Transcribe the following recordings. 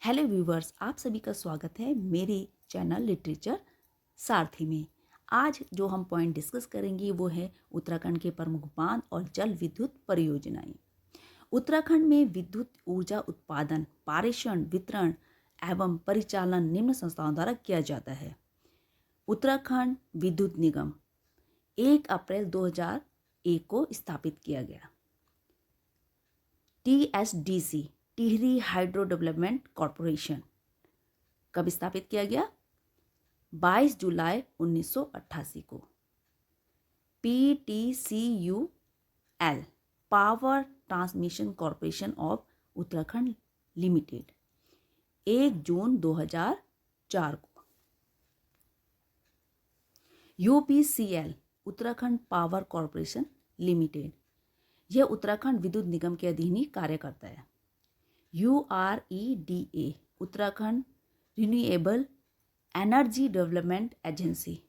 Hello viewers, आप सभी का स्वागत है मेरे चैनल लिटरेचर सारथी में। आज जो हम पॉइंट डिस्कस करेंगे वो है उत्तराखंड के प्रमुख बांध और जल विद्युत परियोजनाएं। उत्तराखंड में विद्युत ऊर्जा उत्पादन, पारेषण, वितरण एवं परिचालन निम्न संस्थाओं द्वारा किया जाता है। उत्तराखंड विद्युत निगम 1 अप्रैल 2001 को स्थापित किया गया। TSDC Tehri hydro development corporation कब स्थापित किया गया? 22 जुलाई 1988 को। PTCUL power transmission corporation of Uttarakhand limited 1 जून 2004 को। UPCL Uttarakhand power corporation limited, यह उत्तराखंड विद्युत निगम के अधीन ही कार्य करता है। UREDA Uttarakhand renewable energy development agency,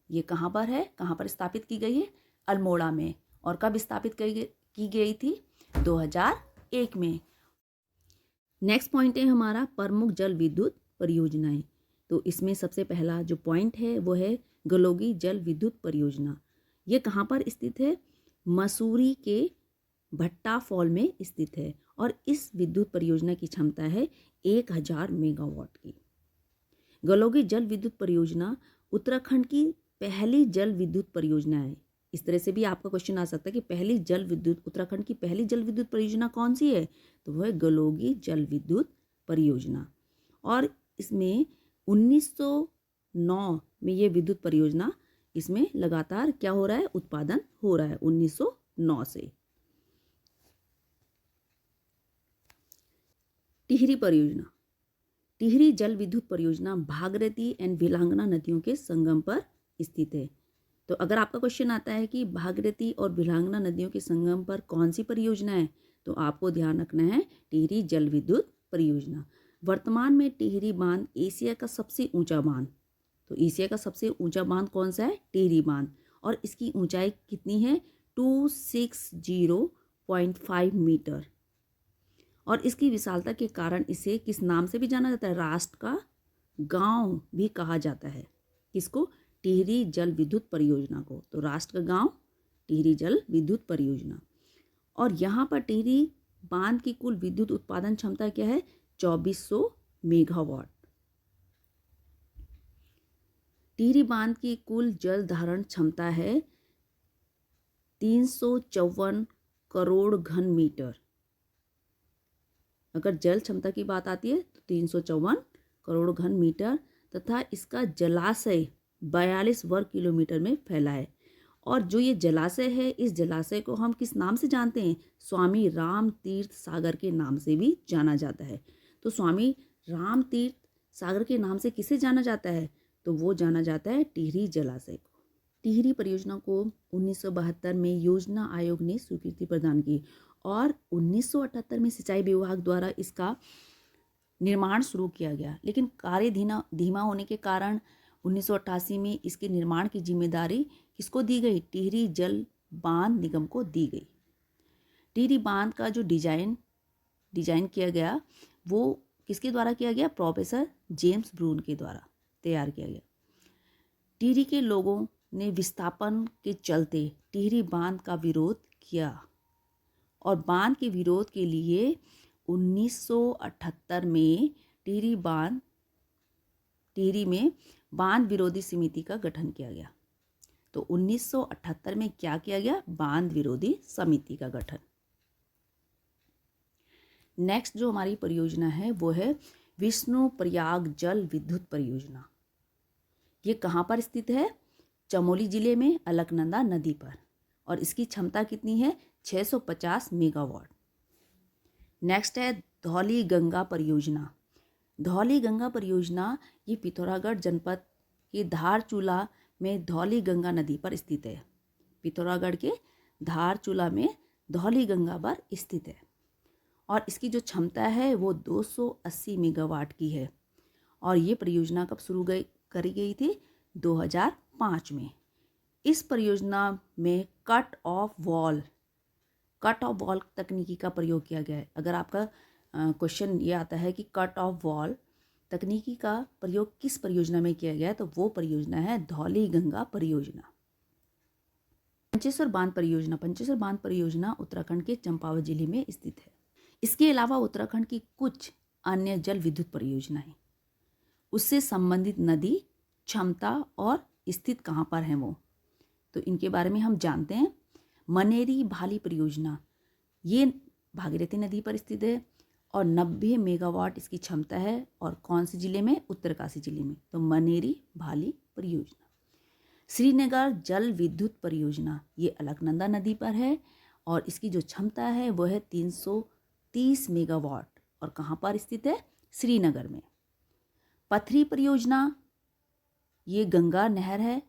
ये कहाँ पर है, कहाँ पर स्थापित की गई है? अल्मोड़ा में। और कब स्थापित की गई थी? 2001 में। नेक्स्ट पॉइंट है हमारा प्रमुख जल विद्युत परियोजनाएं। तो इसमें सबसे पहला जो पॉइंट है वो है गलोगी जल विद्युत परियोजना। ये कहाँ पर स्थित है? मसूरी के भट्टा फॉल में स्थित है और इस विद्युत परियोजना की क्षमता है 1000 मेगावाट की। गलोगी जल विद्युत परियोजना उत्तराखंड की पहली जल विद्युत परियोजना है। इस तरह से भी आपका क्वेश्चन आ सकता है कि उत्तराखंड की पहली जल विद्युत परियोजना कौन सी है? तो वो है गलोगी जल विद्युत परियोजना। और इसमें 1909 में ये विद्युत परियोजना, इसमें लगातार क्या हो रहा है? उत्पादन हो रहा है 1909 से। टिहरी परियोजना, टिहरी जल विद्युत परियोजना भागीरथी एंड विलांगना नदियों के संगम पर स्थित है। तो अगर आपका क्वेश्चन आता है कि भागीरथी और विलांगना नदियों के संगम पर कौन सी परियोजना है, तो आपको ध्यान रखना है टिहरी जल विद्युत परियोजना। वर्तमान में टिहरी बांध एशिया का सबसे ऊंचा बांध, तो एशिया का सबसे ऊंचा बांध कौन सा है? टिहरी बांध। और इसकी ऊंचाई कितनी है? 260.5 मीटर। और इसकी विशालता के कारण इसे किस नाम से भी जाना जाता है? राष्ट्र का गांव भी कहा जाता है। किसको? टिहरी जल विद्युत परियोजना को। तो राष्ट्र का गांव टिहरी जल विद्युत परियोजना। और यहाँ पर टिहरी बांध की कुल विद्युत उत्पादन क्षमता क्या है? 2400 मेगावाट। टिहरी बांध की कुल जल धारण क्षमता है 354 करोड़ घन मीटर। अगर जल क्षमता की बात आती है तो 354 करोड़ घन मीटर, तथा इसका जलाशय 42 वर्ग किलोमीटर में फैला है। और जो ये जलाशय है, इस जलाशय को हम किस नाम से जानते हैं? स्वामी राम तीर्थ सागर के नाम से भी जाना जाता है। तो स्वामी राम तीर्थ सागर के नाम से किसे जाना जाता है? तो वो जाना जाता है टिहरी जलाशय को। टिहरी परियोजना को 1972 में योजना आयोग ने स्वीकृति प्रदान की और 1978 में सिंचाई विभाग द्वारा इसका निर्माण शुरू किया गया। लेकिन कार्य धीमा होने के कारण 1988 में इसके निर्माण की जिम्मेदारी किसको दी गई? टिहरी जल बांध निगम को दी गई। टिहरी बांध का जो डिजाइन किया गया वो किसके द्वारा किया गया? प्रोफेसर जेम्स ब्रून के द्वारा तैयार किया गया। टिहरी के लोगों ने विस्थापन के चलते टिहरी बांध का विरोध किया और बांध के विरोध के लिए 1978 में टिहरी में बांध विरोधी समिति का गठन किया गया। तो 1978 में क्या किया गया? बांध विरोधी समिति का गठन। नेक्स्ट जो हमारी परियोजना है वो है विष्णु प्रयाग जल विद्युत परियोजना। ये कहाँ पर स्थित है? चमोली जिले में अलकनंदा नदी पर। और इसकी क्षमता कितनी है? 650 मेगावाट। नेक्स्ट है धौली गंगा परियोजना। धौली गंगा परियोजना ये पिथौरागढ़ जनपद के धारचूला में धौली गंगा नदी पर स्थित है। पिथौरागढ़ के धारचूला में धौली गंगा पर स्थित है और इसकी जो क्षमता है वो 280 मेगावाट की है। और ये परियोजना कब शुरू करी गई थी? 2005 में। इस परियोजना में कट ऑफ वॉल तकनीकी का प्रयोग किया गया है। अगर आपका क्वेश्चन ये आता है कि कट ऑफ वॉल तकनीकी का प्रयोग किस परियोजना में किया गया है, तो वो परियोजना है धौली गंगा परियोजना। पंचेश्वर बांध परियोजना, पंचेश्वर बांध परियोजना उत्तराखंड के चंपावत जिले में स्थित है। इसके अलावा उत्तराखंड की कुछ अन्य जल विद्युत परियोजनाएं, उससे संबंधित नदी, क्षमता और स्थित कहाँ पर है वो, तो इनके बारे में हम जानते हैं। मनेरी भाली परियोजना, ये भागीरथी नदी पर स्थित है और 90 मेगावाट इसकी क्षमता है, और कौन से जिले में, उत्तरकाशी जिले में, तो मनेरी भाली परियोजना। श्रीनगर जल विद्युत परियोजना, ये अलकनंदा नदी पर है और इसकी जो क्षमता है वो है 330 मेगावाट, और कहाँ पर स्थित है, श्रीनगर में। पथरी परियोजना, ये गंगा नहर है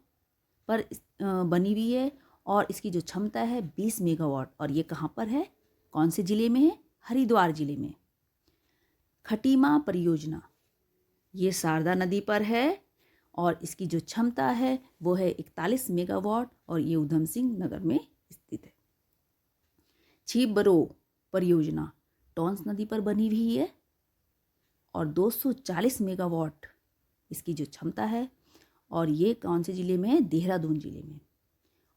पर बनी हुई है और इसकी जो क्षमता है 20 मेगावाट, और ये कहाँ पर है, कौन से जिले में है, हरिद्वार जिले में। खटीमा परियोजना, ये शारदा नदी पर है और इसकी जो क्षमता है वो है 41 मेगावाट, और ये उधम सिंह नगर में स्थित है। छिबरो परियोजना टॉन्स नदी पर बनी हुई है और 240 मेगावाट इसकी जो क्षमता है, और ये कौन से जिले में है, देहरादून जिले में।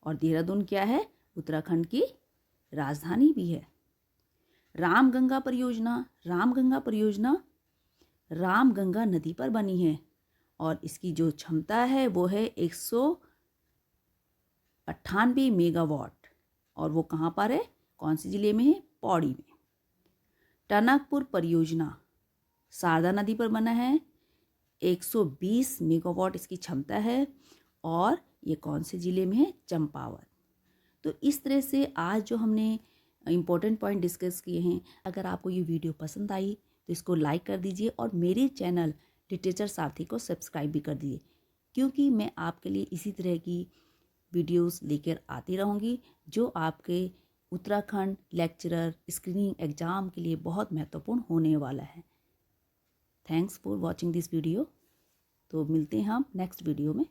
और देहरादून क्या है, उत्तराखंड की राजधानी भी है। रामगंगा परियोजना, रामगंगा परियोजना रामगंगा नदी पर बनी है और इसकी जो क्षमता है वो है 198 मेगावाट, और वो कहाँ पर है, कौन से जिले में है, पौड़ी में। टनकपुर परियोजना शारदा नदी पर बना है, 120 मेगावाट इसकी क्षमता है, और ये कौन से ज़िले में है, चंपावत। तो इस तरह से आज जो हमने इम्पोर्टेंट पॉइंट डिस्कस किए हैं, अगर आपको ये वीडियो पसंद आई तो इसको लाइक कर दीजिए और मेरे चैनल लिटरेचर सारथी को सब्सक्राइब भी कर दीजिए, क्योंकि मैं आपके लिए इसी तरह की वीडियोस लेकर आती रहूँगी जो आपके उत्तराखंड लेक्चरर स्क्रीनिंग एग्ज़ाम के लिए बहुत महत्वपूर्ण होने वाला है। Thanks for watching this video. तो मिलते हैं हम नेक्स्ट वीडियो में।